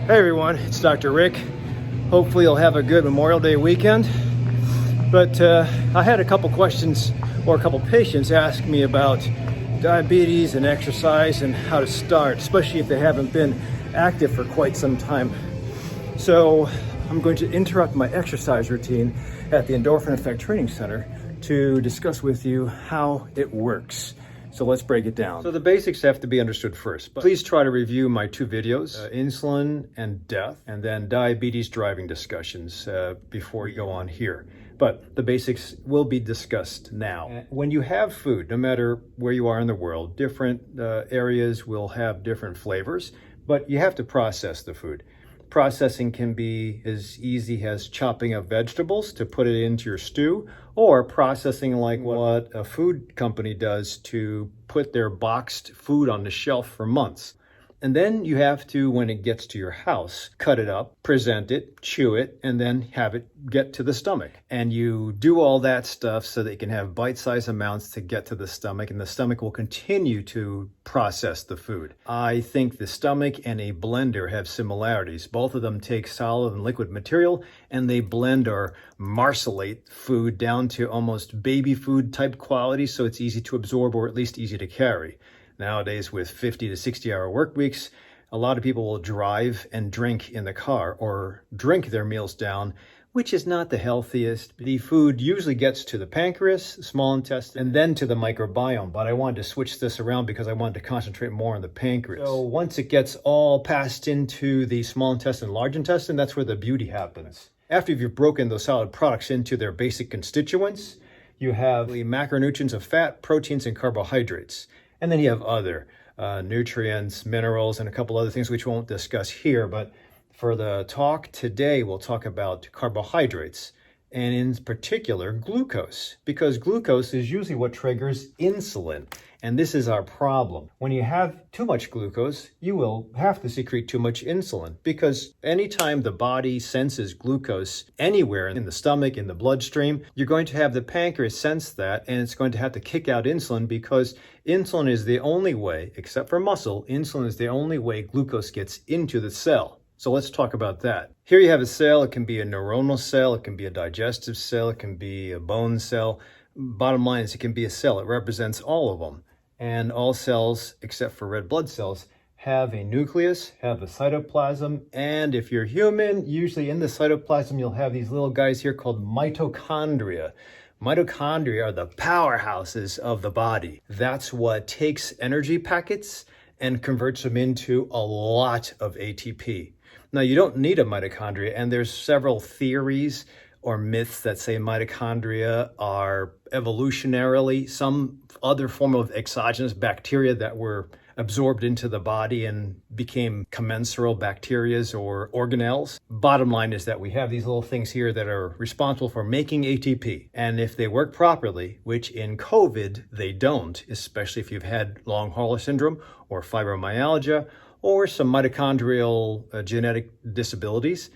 Hey everyone, it's Dr. Rick. Hopefully you'll have a good Memorial Day weekend. But I had a couple questions or a couple patients ask me about diabetes and exercise and how to start, especially if they haven't been active for quite some time. So I'm going to interrupt my exercise routine at the Endorphin Effect Training Center to discuss with you how it works. So let's break it down. So the basics have to be understood first, but please try to review my two videos, insulin and death, and then diabetes driving discussions before you go on here. But the basics will be discussed now. When you have food, no matter where you are in the world, different areas will have different flavors, but you have to process the food. Processing can be as easy as chopping up vegetables to put it into your stew, or processing like what a food company does to put their boxed food on the shelf for months. And then you have to, when it gets to your house, cut it up, present it, chew it, and then have it get to the stomach. And you do all that stuff so that you can have bite-sized amounts to get to the stomach, and the stomach will continue to process the food. I think the stomach and a blender have similarities. Both of them take solid and liquid material, and they blend or marcelate food down to almost baby food type quality, so it's easy to absorb or at least easy to carry. Nowadays, with 50 to 60-hour work weeks, a lot of people will drive and drink in the car or drink their meals down, which is not the healthiest. The food usually gets to the pancreas, small intestine, and then to the microbiome. But I wanted to switch this around because I wanted to concentrate more on the pancreas. So once it gets all passed into the small intestine, large intestine, that's where the beauty happens. After you've broken those solid products into their basic constituents, you have the macronutrients of fat, proteins, and carbohydrates. And then you have other nutrients, minerals, and a couple other things which we won't discuss here. But for the talk today, we'll talk about carbohydrates, and in particular, glucose, because glucose is usually what triggers insulin. And this is our problem. When you have too much glucose, you will have to secrete too much insulin, because anytime the body senses glucose anywhere in the stomach, in the bloodstream, you're going to have the pancreas sense that, and it's going to have to kick out insulin, because insulin is the only way, except for muscle, insulin is the only way glucose gets into the cell. So let's talk about that. Here you have a cell. It can be a neuronal cell. It can be a digestive cell. It can be a bone cell. Bottom line is it can be a cell. It represents all of them. And all cells, except for red blood cells, have a nucleus, have a cytoplasm. And if you're human, usually in the cytoplasm, you'll have these little guys here called mitochondria. Mitochondria are the powerhouses of the body. That's what takes energy packets and converts them into a lot of ATP. Now, you don't need a mitochondria, and there's several theories or myths that say mitochondria are evolutionarily some other form of exogenous bacteria that were absorbed into the body and became commensal bacteria or organelles. Bottom line is that we have these little things here that are responsible for making ATP. And if they work properly, which in COVID they don't, especially if you've had long hauler syndrome or fibromyalgia or some mitochondrial genetic disabilities,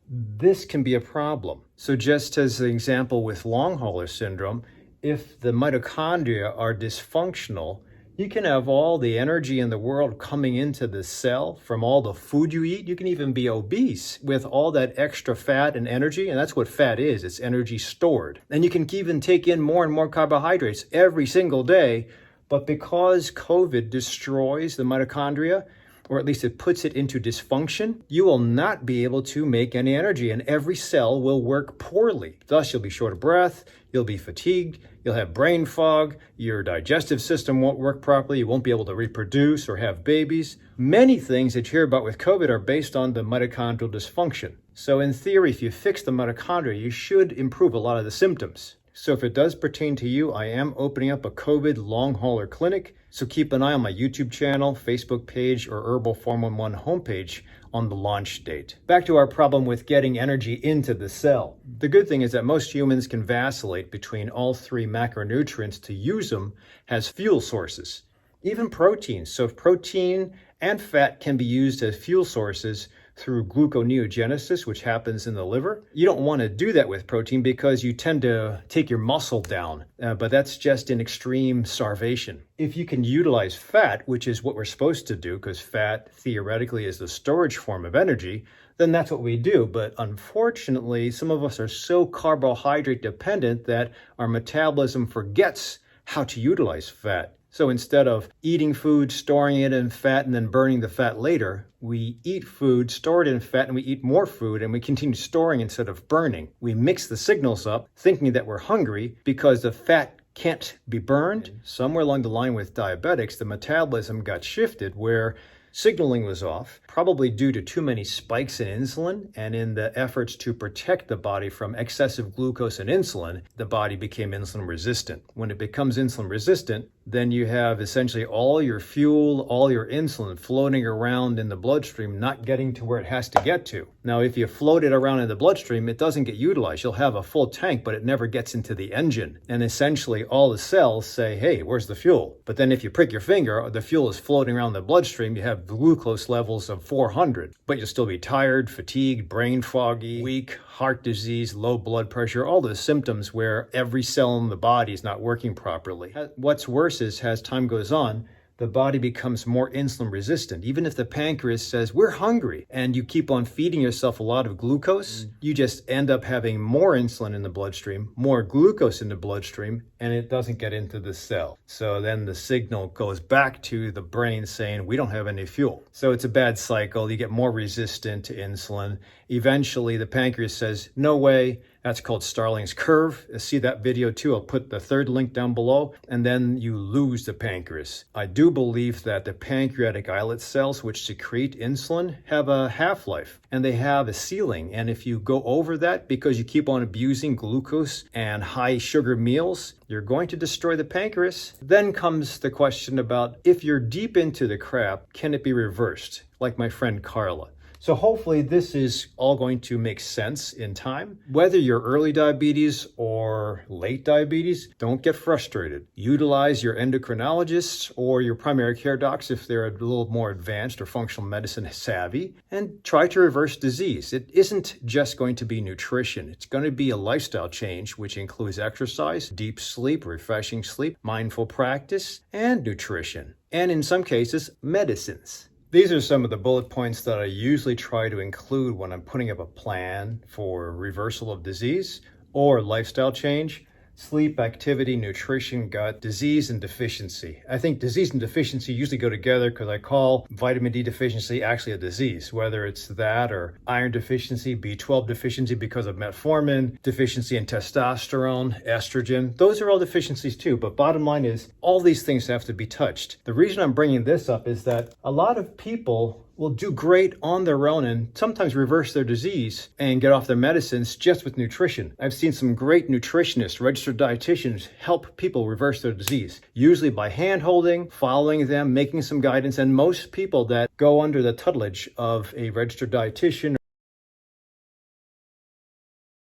this can be a problem. So just as an example with long hauler syndrome, if the mitochondria are dysfunctional, you can have all the energy in the world coming into the cell from all the food you eat. You can even be obese with all that extra fat and energy, and that's what fat is. It's energy stored. And you can even take in more and more carbohydrates every single day, but because COVID destroys the mitochondria, or at least it puts it into dysfunction, you will not be able to make any energy, and every cell will work poorly. Thus, you'll be short of breath, you'll be fatigued, you'll have brain fog, your digestive system won't work properly, you won't be able to reproduce or have babies. Many things that you hear about with COVID are based on the mitochondrial dysfunction. So in theory, if you fix the mitochondria, you should improve a lot of the symptoms. So if it does pertain to you, I am opening up a COVID long hauler clinic. So keep an eye on my YouTube channel, Facebook page, or Herbal 411 homepage on the launch date. Back to our problem with getting energy into the cell. The good thing is that most humans can vacillate between all three macronutrients to use them as fuel sources. Even proteins. So if protein and fat can be used as fuel sources through gluconeogenesis, which happens in the liver. You don't want to do that with protein because you tend to take your muscle down, but that's just in extreme starvation. If you can utilize fat, which is what we're supposed to do, because fat theoretically is the storage form of energy, then that's what we do. But unfortunately, some of us are so carbohydrate dependent that our metabolism forgets how to utilize fat. So instead of eating food, storing it in fat, and then burning the fat later, we eat food, store it in fat, and we eat more food, and we continue storing instead of burning. We mix the signals up, thinking that we're hungry because the fat can't be burned. Somewhere along the line with diabetics, the metabolism got shifted where signaling was off, probably due to too many spikes in insulin, and in the efforts to protect the body from excessive glucose and insulin, the body became insulin resistant. When it becomes insulin resistant, then you have essentially all your fuel, all your insulin floating around in the bloodstream, not getting to where it has to get to. Now, if you float it around in the bloodstream, it doesn't get utilized. You'll have a full tank, but it never gets into the engine. And essentially all the cells say, hey, where's the fuel? But then if you prick your finger, the fuel is floating around the bloodstream. You have glucose levels of 400, but you'll still be tired, fatigued, brain foggy, weak, heart disease, low blood pressure, all the symptoms where every cell in the body is not working properly. What's worse is, as time goes on, the body becomes more insulin resistant. Even if the pancreas says, we're hungry, and you keep on feeding yourself a lot of glucose, you just end up having more insulin in the bloodstream, more glucose in the bloodstream, and it doesn't get into the cell. So then the signal goes back to the brain saying, we don't have any fuel. So it's a bad cycle. You get more resistant to insulin. Eventually, the pancreas says, no way. That's called Starling's curve. See that video too. I'll put the third link down below. And then you lose the pancreas. I do believe that the pancreatic islet cells, which secrete insulin, have a half-life. And they have a ceiling. And if you go over that because you keep on abusing glucose and high sugar meals, you're going to destroy the pancreas. Then comes the question about, if you're deep into the crap, can it be reversed? Like my friend Carla. So hopefully this is all going to make sense in time. Whether you're early diabetes or late diabetes, don't get frustrated. Utilize your endocrinologists or your primary care docs if they're a little more advanced or functional medicine savvy, and try to reverse disease. It isn't just going to be nutrition. It's going to be a lifestyle change, which includes exercise, deep sleep, refreshing sleep, mindful practice, and nutrition. And in some cases, medicines. These are some of the bullet points that I usually try to include when I'm putting up a plan for reversal of disease or lifestyle change. Sleep, activity, nutrition, gut, disease, and deficiency. I think disease and deficiency usually go together because I call vitamin D deficiency actually a disease, whether it's that or iron deficiency, B12 deficiency because of metformin, deficiency in testosterone, estrogen. Those are all deficiencies too, but bottom line is all these things have to be touched. The reason I'm bringing this up is that a lot of people will do great on their own and sometimes reverse their disease and get off their medicines just with nutrition. I've seen some great nutritionists, registered dietitians help people reverse their disease, usually by hand-holding, following them, making some guidance, and most people that go under the tutelage of a registered dietitian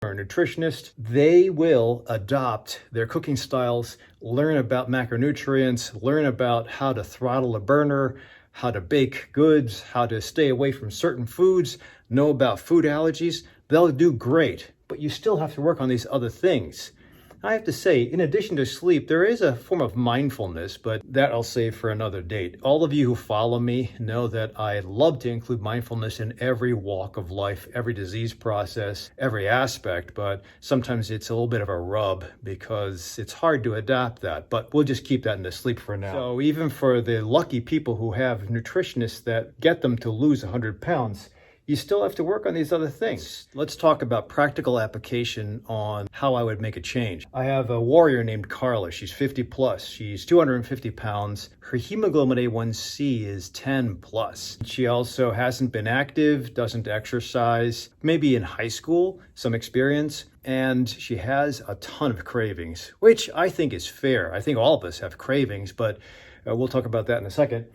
or a nutritionist, they will adopt their cooking styles, learn about macronutrients, learn about how to throttle a burner, how to bake goods, how to stay away from certain foods, know about food allergies. They'll do great, but you still have to work on these other things. I have to say, in addition to sleep, there is a form of mindfulness, but that I'll save for another date. All of you who follow me know that I love to include mindfulness in every walk of life, every disease process, every aspect, but sometimes it's a little bit of a rub because it's hard to adapt that, but we'll just keep that in the sleep for now. So even for the lucky people who have nutritionists that get them to lose 100 pounds, you still have to work on these other things. Let's talk about practical application on how I would make a change. I have a warrior named Carla. She's 50 plus. She's 250 pounds. Her hemoglobin A1C is 10 plus. She also hasn't been active, doesn't exercise, maybe in high school, some experience, and she has a ton of cravings, which I think is fair. I think all of us have cravings, but we'll talk about that in a second.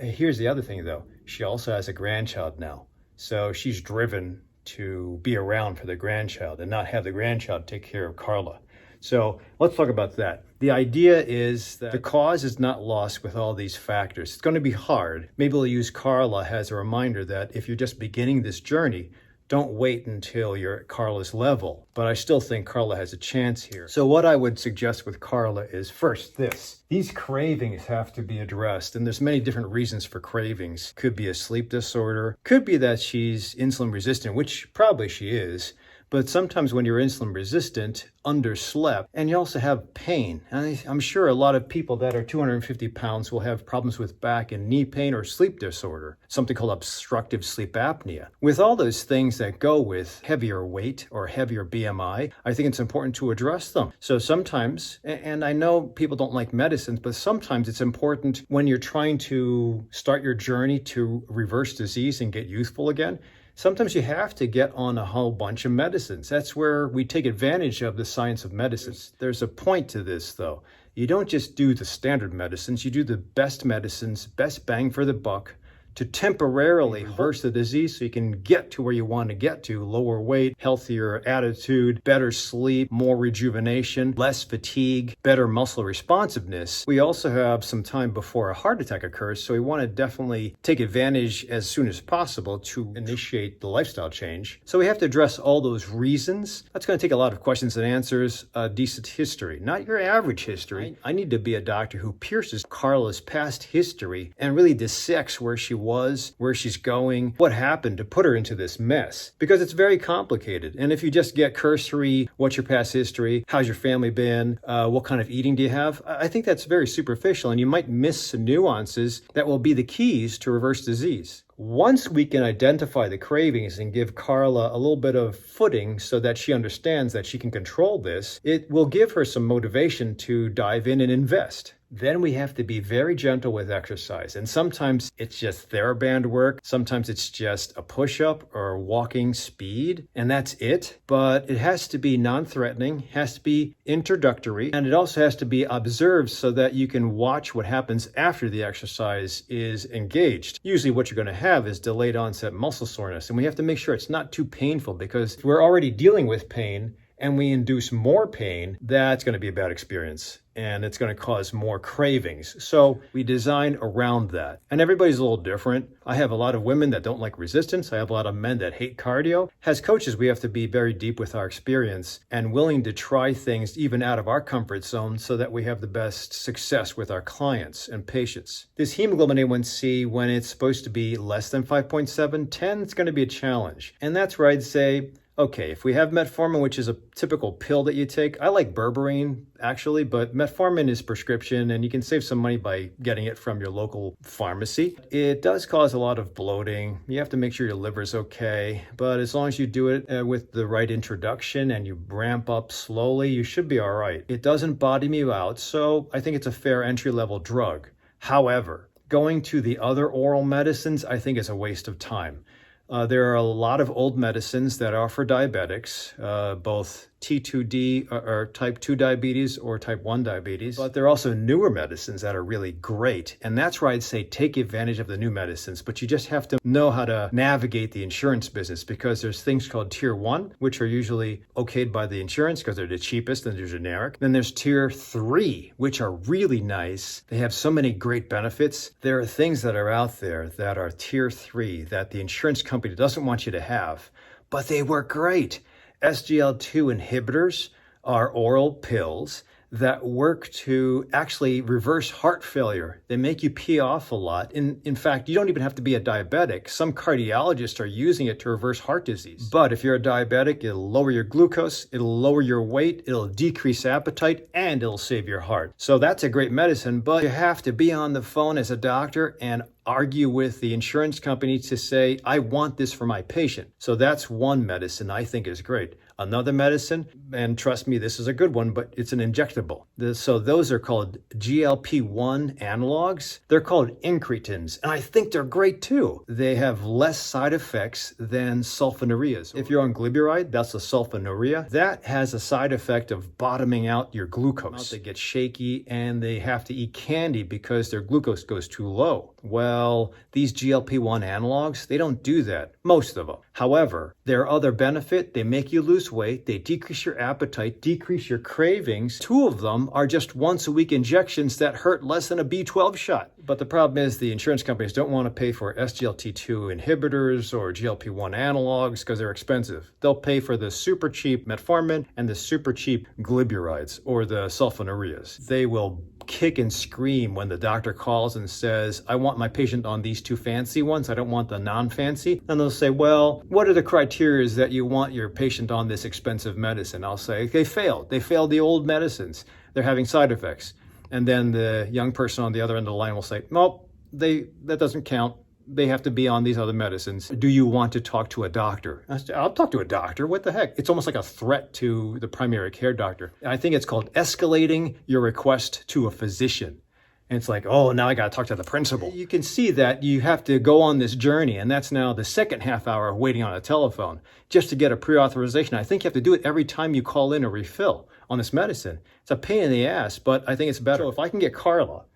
Here's the other thing though. She also has a grandchild now. So she's driven to be around for the grandchild and not have the grandchild take care of Carla. So let's talk about that. The idea is that the cause is not lost with all these factors. It's going to be hard. Maybe we'll use Carla as a reminder that if you're just beginning this journey, don't wait until you're at Carla's level. But I still think Carla has a chance here. So what I would suggest with Carla is first this. These cravings have to be addressed, and there's many different reasons for cravings. Could be a sleep disorder, could be that she's insulin resistant, which probably she is. But sometimes when you're insulin resistant, underslept, and you also have pain. And I'm sure a lot of people that are 250 pounds will have problems with back and knee pain or sleep disorder, something called obstructive sleep apnea. With all those things that go with heavier weight or heavier BMI, I think it's important to address them. So sometimes, and I know people don't like medicines, but sometimes it's important when you're trying to start your journey to reverse disease and get youthful again. Sometimes you have to get on a whole bunch of medicines. That's where we take advantage of the science of medicines. There's a point to this, though. You don't just do the standard medicines. You do the best medicines, best bang for the buck, to temporarily reverse the disease so you can get to where you want to get to, lower weight, healthier attitude, better sleep, more rejuvenation, less fatigue, better muscle responsiveness. We also have some time before a heart attack occurs, so we want to definitely take advantage as soon as possible to initiate the lifestyle change. So we have to address all those reasons. That's going to take a lot of questions and answers, decent history, not your average history. I need to be a doctor who pierces Carla's past history and really dissects where she was, where she's going, what happened to put her into this mess. Because it's very complicated. And if you just get cursory, what's your past history, how's your family been, what kind of eating do you have, I think that's very superficial, and you might miss some nuances that will be the keys to reverse disease. Once we can identify the cravings and give Carla a little bit of footing so that she understands that she can control this, it will give her some motivation to dive in and invest. Then we have to be very gentle with exercise. And sometimes it's just TheraBand work. Sometimes it's just a push-up or walking speed, and that's it. But it has to be non-threatening, has to be introductory, and it also has to be observed so that you can watch what happens after the exercise is engaged. Usually what you're going to have is delayed onset muscle soreness, and we have to make sure it's not too painful, because if we're already dealing with pain and we induce more pain, that's going to be a bad experience, and it's going to cause more cravings. So we design around that. And everybody's a little different. I have a lot of women that don't like resistance. I have a lot of men that hate cardio. As coaches, we have to be very deep with our experience and willing to try things even out of our comfort zone so that we have the best success with our clients and patients. This hemoglobin A1C, when it's supposed to be less than 5.7, 10, it's going to be a challenge. And that's where I'd say, okay, if we have metformin, which is a typical pill that you take, I like berberine actually, but metformin is prescription and you can save some money by getting it from your local pharmacy. It does cause a lot of bloating. You have to make sure your liver's okay, but as long as you do it with the right introduction and you ramp up slowly, you should be all right. It doesn't bottom you out, so I think it's a fair entry-level drug. However, going to the other oral medicines, I think is a waste of time. There are a lot of old medicines that are for diabetics, both T2D or type 2 diabetes or type 1 diabetes, but there are also newer medicines that are really great. And that's where I'd say take advantage of the new medicines, but you just have to know how to navigate the insurance business, because there's things called tier 1, which are usually okayed by the insurance because they're the cheapest and they're generic. Then there's tier 3, which are really nice. They have so many great benefits. There are things that are out there that are tier 3 that the insurance company doesn't want you to have, but they work great. SGLT2 inhibitors are oral pills that work to actually reverse heart failure. They make you pee off a lot. In fact, you don't even have to be a diabetic. Some cardiologists are using it to reverse heart disease. But if you're a diabetic, it'll lower your glucose, it'll lower your weight, it'll decrease appetite, and it'll save your heart. So that's a great medicine, but you have to be on the phone as a doctor and argue with the insurance company to say, I want this for my patient. So that's one medicine I think is great. Another medicine, and trust me, this is a good one, but it's an injectable. So those are called GLP-1 analogs. They're called incretins, and I think they're great too. They have less side effects than sulfonylureas. If you're on glyburide, that's a sulfonylurea. That has a side effect of bottoming out your glucose. They get shaky and they have to eat candy because their glucose goes too low. Well, these GLP-1 analogs, they don't do that, most of them. However, their other benefit, they make you lose lose weight, they decrease your appetite, decrease your cravings. 2 of them are just once-a-week injections that hurt less than a B12 shot. But the problem is the insurance companies don't want to pay for SGLT2 inhibitors or GLP-1 analogs because they're expensive. They'll pay for the super cheap metformin and the super cheap gliburides or the sulfonylureas. They will kick and scream when the doctor calls and says, I want my patient on these 2 fancy ones. I don't want the non-fancy. And they'll say, well, what are the criteria that you want your patient on this expensive medicine? I'll say, they failed. They failed the old medicines. They're having side effects. And then the young person on the other end of the line will say, nope, that doesn't count. They have to be on these other medicines. Do you want to talk to a doctor? I'll talk to a doctor. What the heck? It's almost like a threat to the primary care doctor. I think it's called escalating your request to a physician. And it's like, oh, now I got to talk to the principal. You can see that you have to go on this journey, and that's now the second half hour of waiting on a telephone just to get a pre-authorization. I think you have to do it every time you call in a refill on this medicine. It's a pain in the ass, but I think it's better. So if I can get Carla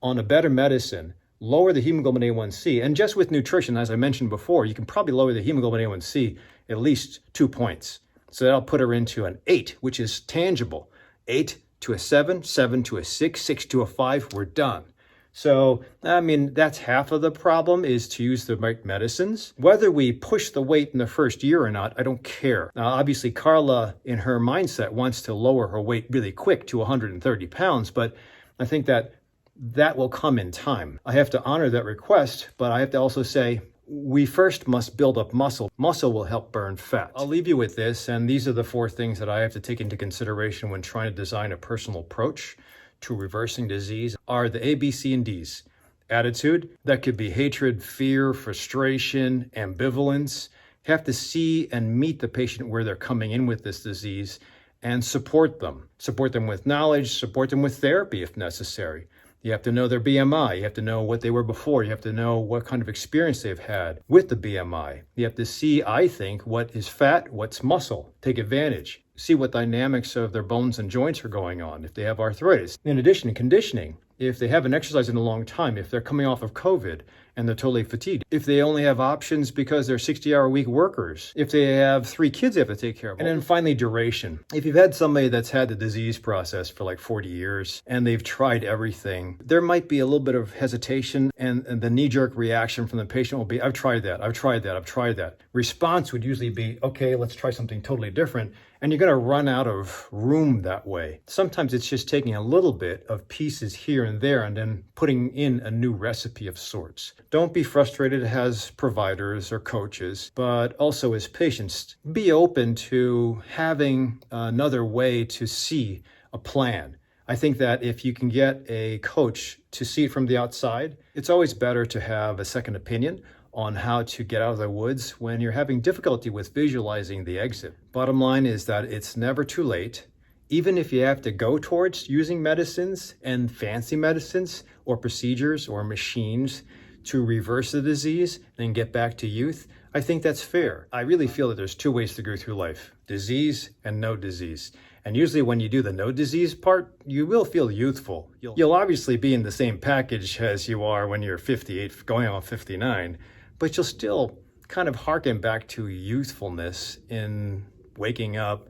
on a better medicine, lower the hemoglobin A1C, and just with nutrition, as I mentioned before, you can probably lower the hemoglobin A1C at least 2 points. So that'll put her into an 8, which is tangible. 8 to a 7, 7 to a 6, 6 to a 5, we're done. So, I mean, that's half of the problem, is to use the right medicines. Whether we push the weight in the first year or not, I don't care. Now, obviously, Carla, in her mindset, wants to lower her weight really quick to 130 pounds, but I think that will come in time. I have to honor that request, but I have to also say, we first must build up muscle. Muscle will help burn fat. I'll leave you with this, and these are the 4 things that I have to take into consideration when trying to design a personal approach to reversing disease are the A, B, C, and D's. Attitude, that could be hatred, fear, frustration, ambivalence. You have to see and meet the patient where they're coming in with this disease and support them. Support them with knowledge, support them with therapy if necessary. You have to know their BMI. You have to know what they were before. You have to know what kind of experience they've had with the BMI. You have to see, I think, what is fat, what's muscle. Take advantage. See what dynamics of their bones and joints are going on, if they have arthritis. In addition, conditioning. If they haven't exercised in a long time, if they're coming off of COVID and they're totally fatigued, if they only have options because they're 60-hour-a-week workers, if they have 3 kids they have to take care of. And then finally, duration. If you've had somebody that's had the disease process for like 40 years and they've tried everything, there might be a little bit of hesitation, and the knee-jerk reaction from the patient will be, I've tried that, I've tried that, I've tried that. Response would usually be, okay, let's try something totally different. And you're going to run out of room that way. Sometimes it's just taking a little bit of pieces here and there and then putting in a new recipe of sorts. Don't be frustrated as providers or coaches, but also as patients. Be open to having another way to see a plan. I think that if you can get a coach to see it from the outside, it's always better to have a second opinion on how to get out of the woods when you're having difficulty with visualizing the exit. Bottom line is that it's never too late. Even if you have to go towards using medicines and fancy medicines or procedures or machines to reverse the disease and get back to youth, I think that's fair. I really feel that there's 2 ways to go through life: disease and no disease. And usually when you do the no disease part, you will feel youthful. You'll obviously be in the same package as you are when you're 58, going on 59, but you'll still kind of harken back to youthfulness in waking up,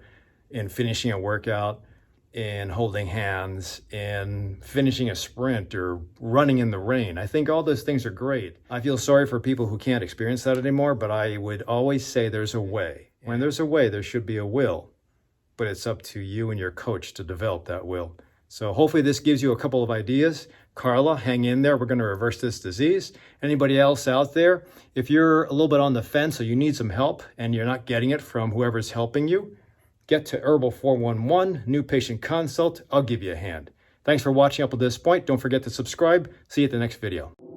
in finishing a workout, in holding hands, in finishing a sprint or running in the rain. I think all those things are great. I feel sorry for people who can't experience that anymore, but I would always say there's a way. When there's a way, there should be a will, but it's up to you and your coach to develop that will. So hopefully this gives you a couple of ideas. Carla, hang in there. We're going to reverse this disease. Anybody else out there, if you're a little bit on the fence or you need some help and you're not getting it from whoever's helping you, get to Herbal 411, New Patient Consult. I'll give you a hand. Thanks for watching up to this point. Don't forget to subscribe. See you at the next video.